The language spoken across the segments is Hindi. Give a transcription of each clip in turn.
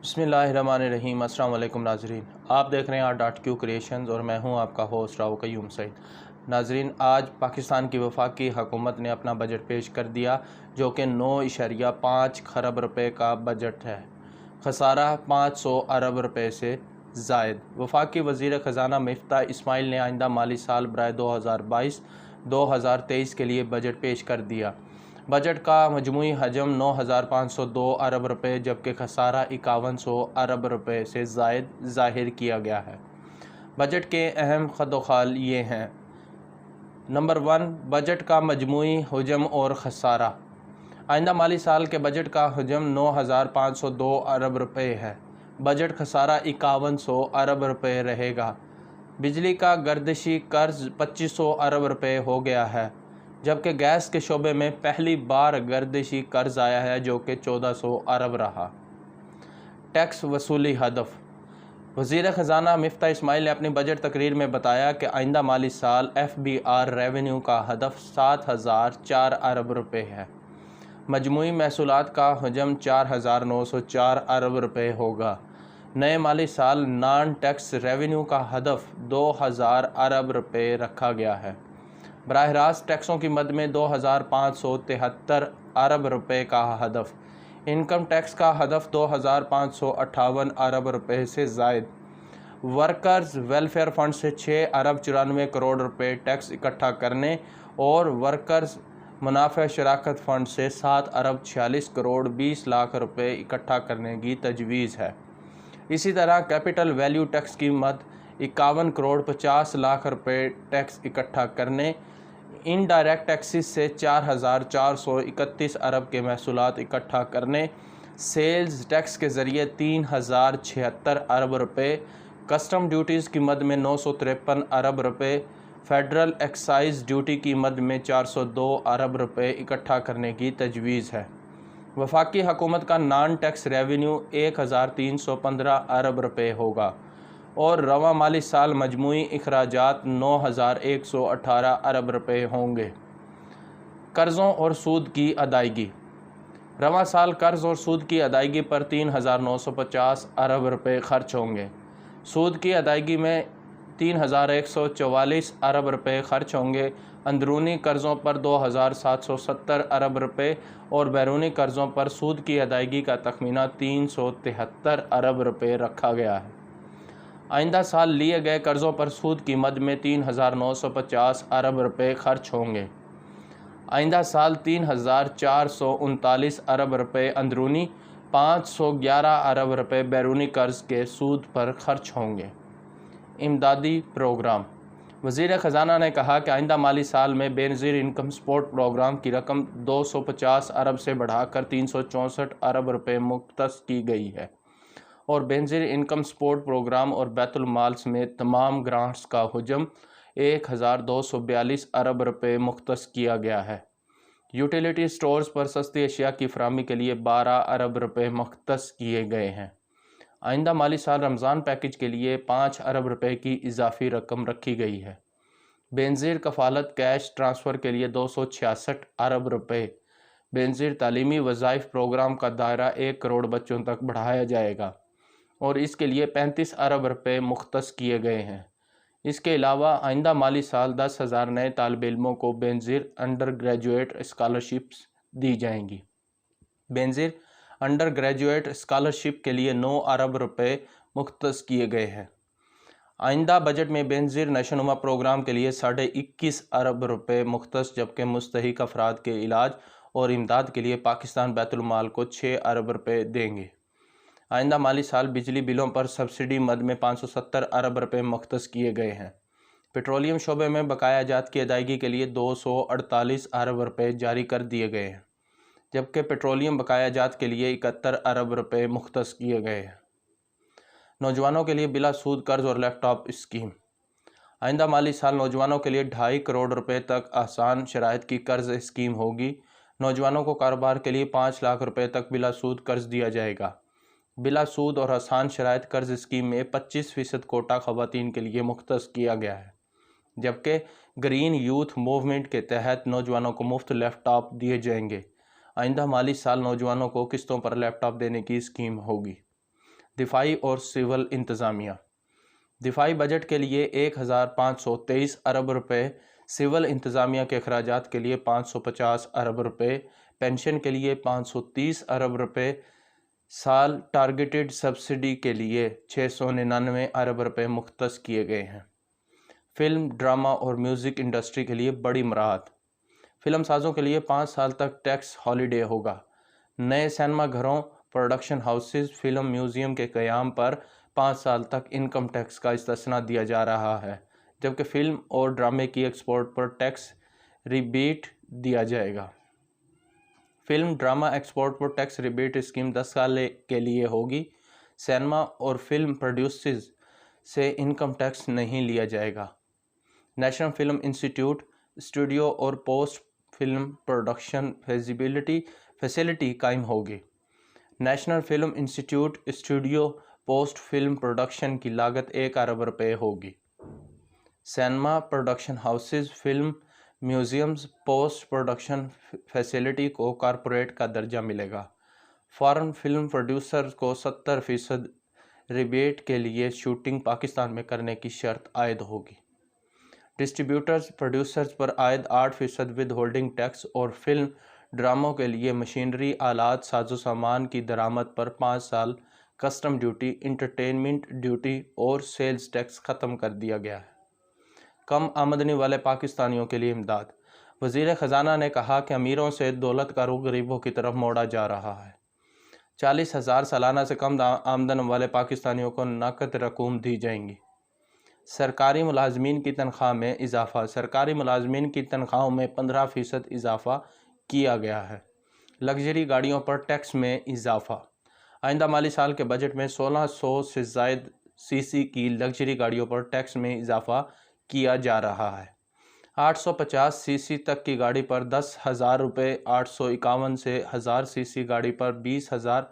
बिस्मिल्लाहिर्रहमानिर्रहीम। अस्सलाम वालेकुम नाजरीन, आप देख रहे हैं R.Q क्रिएशंस और मैं हूं आपका होस्ट राव क़य्यूम सईद। नाजरीन, आज पाकिस्तान की वफाकी हुकूमत ने अपना बजट पेश कर दिया जो कि 9.5 खरब रुपए का बजट है। खसारा 500 अरब रुपए से ज़ायद। वफाकी वज़ीर ख़जाना मिफ्ता इस्माइल ने आइंदा माली साल बराए 2022-2023 के लिए बजट पेश कर दिया। बजट का मजमूई हजम 9,502 अरब रुपये जबकि खसारा 5100 अरब रुपये से ज़ायद ज़ाहिर किया गया है। बजट के अहम खदोखाल ये हैं। नंबर 1, बजट का मजमूई हजम और खसारा। आइंदा माली साल के बजट का हजम 9,502 अरब रुपये है। बजट खसारा 5100 अरब रुपये रहेगा। बिजली का गर्दिशी कर्ज 2500 अरब रुपये हो गया है, जबकि गैस के शोबे में पहली बार गर्दिशी कर्ज आया है जो कि 1400 अरब रहा। टैक्स वसूली हदफ। वज़ीर ख़जाना मिफ्ता इस्माइल ने अपनी बजट तकरीर में बताया कि आइंदा माली साल FBR रेवेन्यू का हदफ 7004 अरब रुपये है। मजमूई महसूलात का हजम 4904 अरब रुपये होगा। नए माली साल नॉन टैक्स रेवेन्यू का हदफ 2000 अरब रुपये रखा गया है। बराह रास्त टैक्सों की मद में 2573 अरब रुपये का हदफ। इनकम टैक्स का हदफ 2558 अरब रुपये से ज़ायद। वर्कर्स वेलफेयर फ़ंड से 6 अरब 94 करोड़ रुपये टैक्स इकट्ठा करने और वर्कर्स मुनाफा शराकत फ़ंड से 7 अरब 46 करोड़ 20 लाख रुपये इकट्ठा करने की तजवीज़ है। इसी तरह कैपिटल वैल्यू टैक्स की मद 51 करोड़ 50 लाख रुपये टैक्स इकट्ठा करने, इनडायरेक्ट टैक्सेस से 4431 अरब के महसूलात इकट्ठा करने, सेल्स टैक्स के ज़रिए 3076 अरब रुपये, कस्टम ड्यूटीज़ की मद में 953 अरब रुपये, फेडरल एक्साइज ड्यूटी की मद में 402 अरब रुपये इकट्ठा करने की तजवीज़ है। वफाकी हुकूमत का नॉन टैक्स रेवेन्यू 1315 अरब रुपये होगा और रवा माली साल मजमूई अखराजात 9118 अरब रुपये होंगे। कर्ज़ों और सूद की अदायगी। रवा साल कर्ज़ और सूद की अदायगी पर 3950 अरब रुपये खर्च होंगे। सूद की अदायगी में 3144 अरब रुपये खर्च होंगे। अंदरूनी कर्ज़ों पर 2770 अरब रुपये और बैरूनी कर्ज़ों पर सूद की अदायगी का तखमीना 373 अरब रुपये रखा गया है। आइंदा साल लिए गए कर्ज़ों पर सूद की मद में 3950 अरब रुपये खर्च होंगे। आइंदा साल 3439 अरब रुपये अंदरूनी, 511 अरब रुपये बैरूनी कर्ज़ के सूद पर खर्च होंगे। इमदादी प्रोग्राम। वज़ीर ख़जाना ने कहा कि आइंदा माली साल में बेनज़ीर इनकम सपोर्ट प्रोग्राम की रकम 250 अरब से बढ़ाकर 364 अरब रुपये मुख्तस की गई है और बेनज़ीर इनकम सपोर्ट प्रोग्राम और बैतुल माल समेत तमाम ग्रांट्स का हजम 1242 अरब रुपये मुख्तस किया गया है। यूटिलिटी स्टोर्स पर सस्ती अशिया की फराहमी के लिए 12 अरब रुपये मुख्तस किए गए हैं। आइंदा माली साल रमज़ान पैकेज के लिए 5 अरब रुपये की इजाफी रकम रखी गई है। बेनज़ीर कफ़ालत कैश ट्रांसफ़र के लिए 266 अरब रुपये। बेनज़ीर तालीमी वज़ाइफ प्रोग्राम का दायरा 1 करोड़ बच्चों तक बढ़ाया जाएगा और इसके लिए 35 अरब रुपये मुख्तस किए गए हैं। इसके अलावा आइंदा माली साल 10,000 नए तालिब इल्मों को बेनज़ीर अंडर ग्रेजुएट स्कॉलरशिप्स दी जाएंगी। बेनज़ीर अंडर ग्रेजुएट स्कॉलरशिप के लिए 9 अरब रुपये मुख्तस किए गए हैं। आइंदा बजट में बेनज़ीर नशोनुमा प्रोग्राम के लिए 21.5 अरब रुपये मुख्तस, जबकि मुस्तहिक अफराद के इलाज और इमदाद के लिए पाकिस्तान बैतुल माल को 6 अरब रुपये देंगे। आइंदा माली साल बिजली बिलों पर सब्सिडी मद में 570 अरब रुपये मुख्तस किए गए हैं। पेट्रोलियम शोबे में बकाया जात की अदायगी के लिए 248 अरब रुपये जारी कर दिए गए हैं, जबकि पेट्रोलियम बकाया जात के लिए 71 अरब रुपये मुख्तस किए गए हैं। नौजवानों के लिए बिला सूद कर्ज और लैपटॉप स्कीम। आइंदा माली साल नौजवानों के लिए 2.5 करोड़ रुपये तक आसान शराइत की कर्ज स्कीम होगी। नौजवानों को कारोबार के लिए 5 लाख रुपये तक बिला सूद कर्ज दिया जाएगा। बिला सूद और आसान शराइत कर्ज स्कीम में 25% कोटा ख़वातीन के लिए मुख्तस किया गया है, जबकि ग्रीन यूथ मूवमेंट के तहत नौजवानों को मुफ्त लैपटॉप दिए जाएंगे। आइंदा माली साल नौजवानों को किस्तों पर लैपटॉप देने की स्कीम होगी। दिफाई और सिविल इंतज़ामिया। दिफाई बजट के लिए 1523 अरब रुपए, सिविल इंतज़ामिया के अखराजात के लिए 550 अरब रुपए, पेंशन के लिए 530 अरब रुपए, साल टारगेटेड सब्सिडी के लिए 699 अरब रुपए मुख्तस किए गए हैं। फिल्म, ड्रामा और म्यूज़िक इंडस्ट्री के लिए बड़ी मराहत। फिल्म साज़ों के लिए 5 साल तक टैक्स हॉलीडे होगा। नए सिनेमा घरों, प्रोडक्शन हाउसेस, फिल्म म्यूज़ियम के क़याम पर 5 साल तक इनकम टैक्स का इस्तिस्ना दिया जा रहा है, जबकि फ़िल्म और ड्रामे की एक्सपोर्ट पर टैक्स रिबेट दिया जाएगा। फिल्म ड्रामा एक्सपोर्ट पर टैक्स रिबेट स्कीम 10 साल के लिए होगी। सिनेमा और फिल्म प्रोड्यूसर्स से इनकम टैक्स नहीं लिया जाएगा। नेशनल फिल्म इंस्टीट्यूट स्टूडियो और पोस्ट फिल्म प्रोडक्शन फैसिलिटी कायम होगी। National film institute studio post film production की लागत 1 अरब रुपये होगी। Cinema production houses, film museums, post production facility को कॉरपोरेट का दर्जा मिलेगा। फॉरेन फिल्म प्रोड्यूसर्स को 70% रिबेट के लिए शूटिंग पाकिस्तान में करने की शर्त आयद होगी। डिस्ट्रीब्यूटर्स प्रोड्यूसर्स पर आयद 8% विद होल्डिंग टैक्स और फिल्म ड्रामों के लिए मशीनरी, आलात, साजो सामान की दरामद पर 5 साल कस्टम ड्यूटी, इंटरटेनमेंट ड्यूटी और सेल्स टैक्स ख़त्म कर दिया गया है। कम आमदनी वाले पाकिस्तानियों के लिए इमदाद। वज़ीर ख़जाना ने कहा कि अमीरों से दौलत का रुख गरीबों की तरफ मोड़ा जा रहा है। 40,000 सालाना से कम आमदन वाले पाकिस्तानियों को नकद रकूम दी जाएंगी। सरकारी मुलाजमीन की तनख्वाह में इजाफ़ा। सरकारी मुलाजमीन की तनख्वाहों में 15% इजाफ़ा किया गया है। लग्जरी गाड़ियों पर टैक्स में इजाफ़ा। आइंदा माली साल के बजट में 1600 से ज़ायद सीसी की लग्जरी गाड़ियों पर टैक्स में इजाफ़ा किया जा रहा है। 850 सीसी तक की गाड़ी पर 10,000 रुपये, 851 से 1000 सीसी गाड़ी पर 20,000,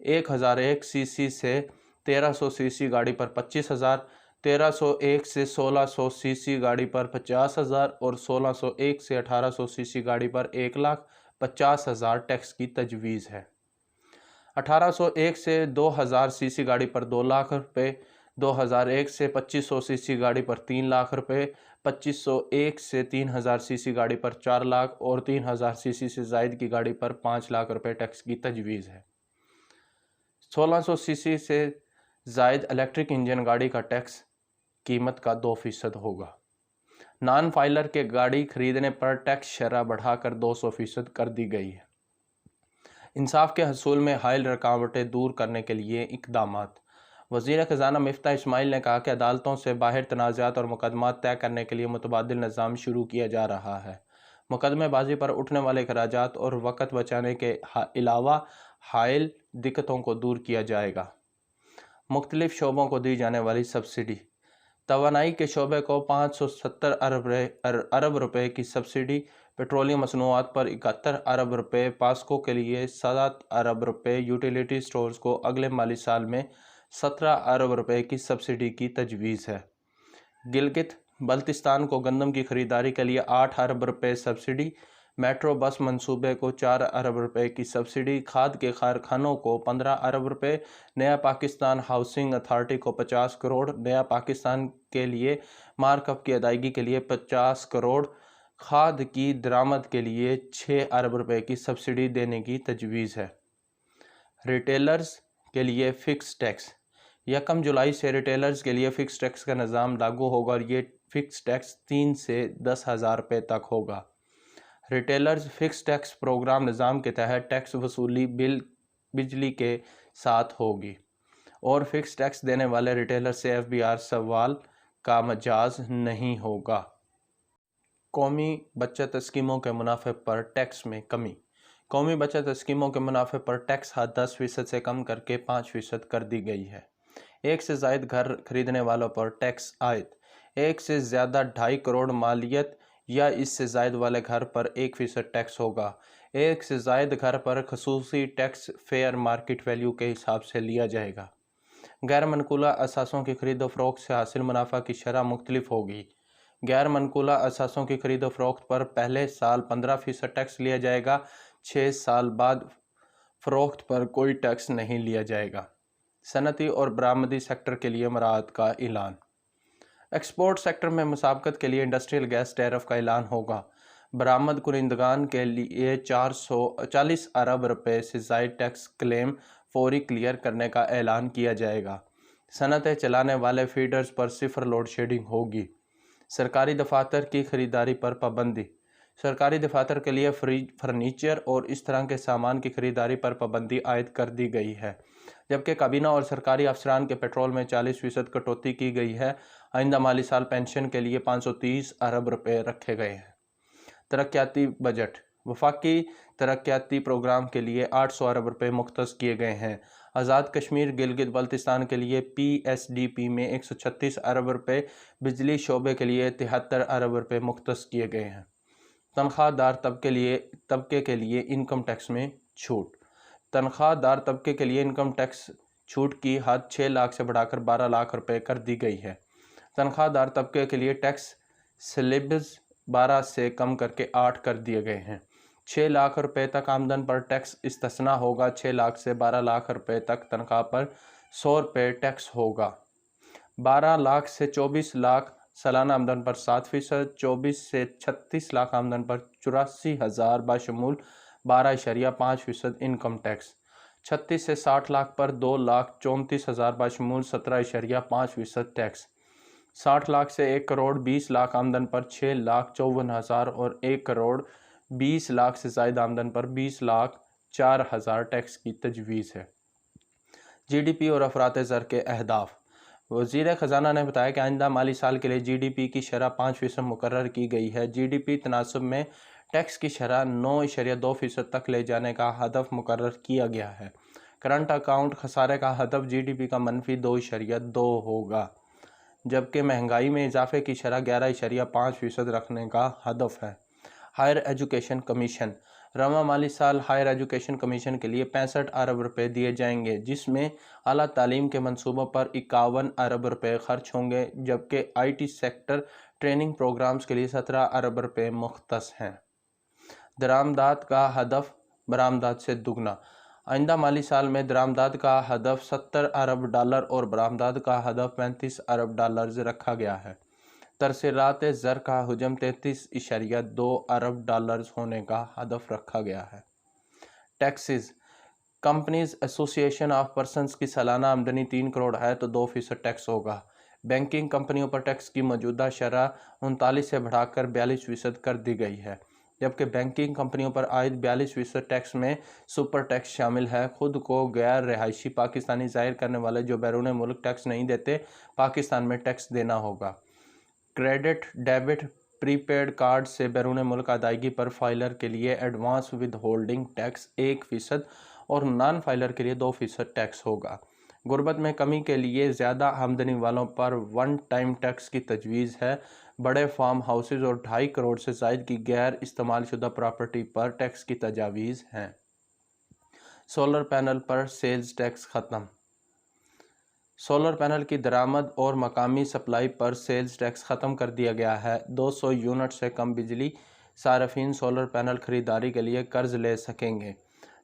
1001 सीसी से 1300 सीसी गाड़ी पर 25,000, 1301 से 1600 सीसी गाड़ी पर 50,000 और 1601 से 1800 सीसी गाड़ी पर 1,50,000 टैक्स की तजवीज़ है। 1801 से 2000 सीसी गाड़ी पर 2 लाख रुपये, 2001 से 2500 सीसी गाड़ी पर 3 लाख रुपये, 2501 से 3000 सीसी गाड़ी पर 4 लाख और 3000 सीसी से ज़ायद की गाड़ी पर 5 लाख रुपये टैक्स की तजवीज़ है। 1600 सीसी से ज़ायद इलेक्ट्रिक इंजन गाड़ी का टैक्स कीमत का 2% होगा। नॉन फाइलर के गाड़ी खरीदने पर टैक्स शरह बढ़ाकर 200% कर दी गई है। इंसाफ के हसूल में हाइल रुकावटें दूर करने के लिए इक़दामात। वज़ीर ख़ज़ाना मिफ्ता इस्माइल ने कहा कि अदालतों से बाहर तनाज़ात और मुकदमात तय करने के लिए मुतबादिल निज़ाम शुरू किया जा रहा है। मुकदमेबाजी पर उठने वाले खराजात और वक़्त बचाने के अलावा हाइल दिक्कतों को दूर किया जाएगा। मुख्तलिफ़ शोबों को दी जाने वाली सब्सिडी। तवानाई के शोबे को 570 अरब रुपये की सब्सिडी, पेट्रोलियम मसनूआत पर 71 अरब रुपये, पास्को के लिए 7 अरब रुपये, यूटिलिटी स्टोर्स को अगले माली साल में 17 अरब रुपये की सब्सिडी की तजवीज़ है। गिलगित बल्तिस्तान को गंदम की ख़रीदारी के लिए 8 अरब रुपये सब्सिडी, मेट्रो बस मंसूबे को 4 अरब रुपये की सब्सिडी, खाद के कारखानों को 15 अरब रुपये, नया पाकिस्तान हाउसिंग अथॉरिटी को 50 करोड़, नया पाकिस्तान के लिए मार्कअप की अदायगी के लिए 50 करोड़, खाद की दरामद के लिए 6 अरब रुपये की सब्सिडी देने की तजवीज़ है। रिटेलर्स के लिए फ़िक्स टैक्स। 1 जुलाई से रिटेलर्स के लिए फ़िक्स टैक्स का निज़ाम लागू होगा और ये फ़िक्स टैक्स 3 से 10,000 रुपये तक होगा। रिटेलर्स फ़िक्स टैक्स प्रोग्राम निज़ाम के तहत टैक्स वसूली बिजली के साथ होगी और फ़िक्स टैक्स देने वाले रिटेलर से FBR सवाल का मजाज नहीं होगा। कौमी बचत स्कीमों के मुनाफे पर टैक्स में कमी। कौमी बचत स्कीमों के मुनाफे पर टैक्स हद 10% से कम करके 5% कर दी गई है। 1 से ज़ायद घर खरीदने वालों पर टैक्स आयद। 1 से ज़्यादा 2.5 करोड़ मालियत या इससे ज़ायद वाले घर पर 1% टैक्स होगा। 1 से ज़ायद घर पर खसूसी टैक्स फेयर मार्केट वैल्यू के हिसाब से लिया जाएगा। गैर मनकूला असासों की खरीदो फ़रोख्त से हासिल मुनाफा की शरह मुख्तलिफ होगी। गैर मनकूला असासों की खरीदो फ़रोख्त पर पहले साल 15% टैक्स लिया जाएगा। 6 साल बाद फ़रोख्त पर कोई टैक्स नहीं लिया जाएगा। सनती और बरामदी सेक्टर के लिए मराहत का ऐलान। एक्सपोर्ट सेक्टर में मुसाबकत के लिए इंडस्ट्रियल गैस टैरिफ का ऐलान होगा। बरामद कुनिंदगान के लिए 440 अरब रुपए से ज़ायद टैक्स क्लेम फौरी क्लियर करने का ऐलान किया जाएगा। सनतें चलाने वाले फीडर्स पर सिफर लोड शेडिंग होगी। सरकारी दफातर की खरीदारी पर पाबंदी। सरकारी दफातर के लिए फर्नीचर और इस तरह के सामान की खरीदारी पर पाबंदी आयद कर दी गई है, जबकि काबीना और सरकारी अफसरान के पेट्रोल में 40% कटौती की गई है। आइंदा माली साल पेंशन के लिए 530 अरब रुपए रखे गए हैं। तरक्याती बजट। वफाकी तरक्याती प्रोग्राम के लिए 800 अरब रुपए मुख्तस किए गए हैं। आज़ाद कश्मीर गिलगित बल्तिस्तान के लिए PSDP में 136 अरब रुपए, बिजली शोबे के लिए 73 अरब रुपए मुख्तस किए गए हैं। तनख्वाहदार तबके के लिए इनकम टैक्स में छूट। तनख्वाहदार तबके के लिए इनकम टैक्स छूट की हद 6 लाख से बढ़ाकर 12 लाख रुपए कर दी गई है। तनख्वाहदार तबके के लिए टैक्स स्लैब्स 12 से कम करके 8 कर दिए गए हैं। 6 लाख रुपए तक आमदन पर टैक्स इस्तिस्ना होगा। 6 लाख से 12 लाख रुपए तक तनख्वाह पर 100 रुपये टैक्स होगा। 12 लाख से 24 लाख सालाना आमदन पर 7%, 24 से 36 लाख आमदन पर 84,000 बाशमूल 12.5% इनकम टैक्स। 36 से 60 लाख पर 2,34,000 बाशमूल 17.5% टैक्स। 60 लाख से 1 करोड़ 20 लाख आमदन पर 6,54,000 और 1 करोड़ 20 लाख से ज़ायद आमदन पर 20,04,000 टैक्स की तजवीज़ है। GDP और अफरात ज़र के अहदाफ। वज़ीर ख़जाना ने बताया कि आइंदा माली साल के लिए GDP की शरह 5% मुकर्रर की गई है। GDP तनासब में टैक्स की शरह 9.2% तक ले जाने का हदफ मुकर्रर किया गया है। करंट अकाउंट खसारे का हदफ GDP का -2.2 होगा, जबकि महंगाई में इजाफे की शरह 11.5% रखने का हदफ है। Higher education commission. रवा माली साल हायर एजुकेशन कमीशन के लिए 65 अरब रुपए दिए जाएंगे, जिसमें आला तालीम के मंसूबों पर 51 अरब रुपए खर्च होंगे, जबकि IT सेक्टर ट्रेनिंग प्रोग्राम्स के लिए 17 अरब रुपए मुख्तस हैं। दरामदात का हदफ बरामदात से दुगना। आइंदा माली साल में दरामदात का हदफ $70 अरब और बरामदात का हदफ $35 अरब रखा गया है। तरसीलात ज़र का हुजम 33.2 अरब होने का हदफ रखा गया है। Taxes. Companies association of persons की सालाना आमदनी 3 करोड़ है तो 2% टैक्स होगा। बैंकिंग कंपनियों पर टैक्स की मौजूदा शरह 39 से बढ़ाकर 42% कर दी गई है, जबकि बैंकिंग कंपनियों पर आयद 42% टैक्स में सुपर टैक्स शामिल है। खुद को गैर रिहायशी पाकिस्तानी जाहिर करने वाले जो बैरून मुल्क टैक्स नहीं देते, पाकिस्तान में टैक्स देना होगा। क्रेडिट, डेबिट, प्रीपेड कार्ड से बैरून मुल्क अदायगी पर फाइलर के लिए एडवांस विद होल्डिंग टैक्स 1% और नॉन फाइलर के लिए 2% टैक्स होगा। गुर्बत में कमी के लिए ज़्यादा आमदनी वालों पर वन टाइम टैक्स की तजवीज़ है। बड़े फार्म हाउसेज और 2.5 करोड़ से ज़ायद की गैर इस्तेमाल शुदा प्रॉपर्टी पर टैक्स की तजावीज़ हैं। सोलर पैनल पर सेल्स टैक्स ख़त्म। सोलर पैनल की दरामद और मकामी सप्लाई पर सेल्स टैक्स ख़त्म कर दिया गया है। 200 यूनिट से कम बिजली सार्फिन सोलर पैनल ख़रीदारी के लिए कर्ज ले सकेंगे।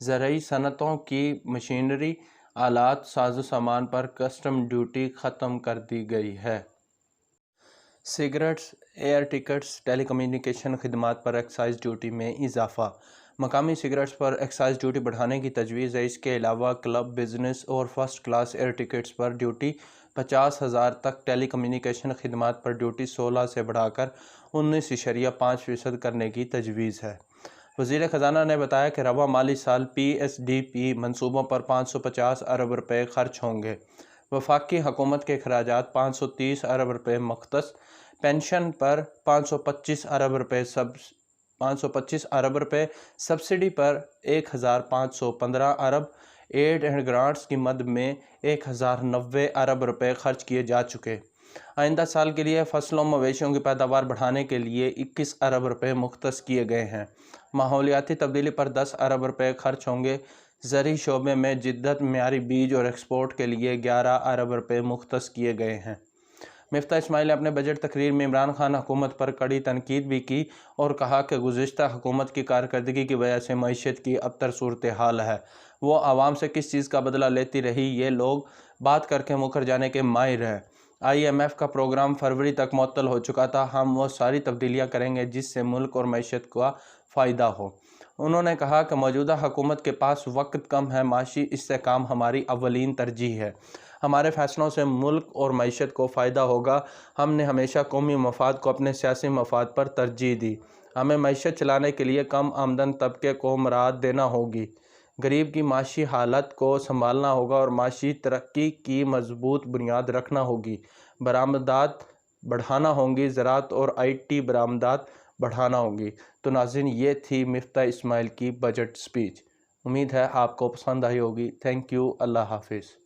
ज़रूरी सनतों की मशीनरी, आलात, साजो सामान पर कस्टम ड्यूटी ख़त्म कर दी गई है। सिगरेट्स, एयर टिकट्स, टेलीकम्युनिकेशन खिदमात पर एक्साइज ड्यूटी में इजाफ़ा। मकामी सिगरेट्स पर एक्साइज ड्यूटी बढ़ाने की तजवीज़ है। इसके अलावा क्लब, बिजनेस और फर्स्ट क्लास एयर टिकट्स पर ड्यूटी 50,000 तक, टेलीकम्युनिकेशन खिदमात पर ड्यूटी 16 से बढ़ाकर 19.5% करने की तजवीज़ है। वज़ीर ख़जाना ने बताया कि रवा माली साल PSDP मंसूबों पर 550 अरब रुपये खर्च होंगे। वफाकी हुकूमत के अखराजात 530 अरब रुपये मुख्तस, पेंशन पर 525 अरब रुपये, सब्सिडी पर 1,515 अरब, एड एंड ग्रांट्स की मद में 1,090 अरब रुपये खर्च किए जा चुके। आइंदा साल के लिए फसलों मवेशियों की पैदावार बढ़ाने के लिए 21 अरब रुपये मुख्तस किए गए हैं। माहौलियाती तब्दीली पर 10 अरब रुपये खर्च होंगे। ज़री शोबे में जिद्दत, म्यारी बीज और एक्सपोर्ट के लिए 11 अरब रुपये मुख्तस किए गए हैं। मिफ्ता इस्माइल ने अपने बजट तकरीर में इमरान खान हुकूमत पर कड़ी तनकीद भी की और कहा कि गुज़िश्ता हुकूमत की कारकर्दगी की वजह से मईशत की अबतर सूरत हाल है। वो आवाम से किस चीज़ का बदला लेती रही, ये लोग बात करके मुकर जाने के माहिर हैं। IMF का प्रोग्राम फरवरी तक मुअत्तल हो चुका था। हम वो सारी तब्दीलियाँ करेंगे जिससे मुल्क और मईशत का फ़ायदा हो। उन्होंने कहा कि मौजूदा हुकूमत के पास वक्त कम है, माशी इस्तेहकाम हमारी अव्वलीन तरजीह है। हमारे फ़ैसलों से मुल्क और मईशत को फ़ायदा होगा। हमने हमेशा कौमी मफाद को अपने सियासी मफाद पर तरजीह दी। हमें मईशत चलाने के लिए कम आमदन तबके को मराहत देना होगी, गरीब की माशी हालत को संभालना होगा और माशी तरक्की की मजबूत बुनियाद रखना होगी। बरामदात बढ़ाना होंगी, ज़राअत और IT बरामदात बढ़ाना होगी। तो नाज़रीन, ये थी मिफ्ता इस्माइल की बजट स्पीच। उम्मीद है आपको पसंद आई होगी। Thank you. अल्लाह हाफिज़।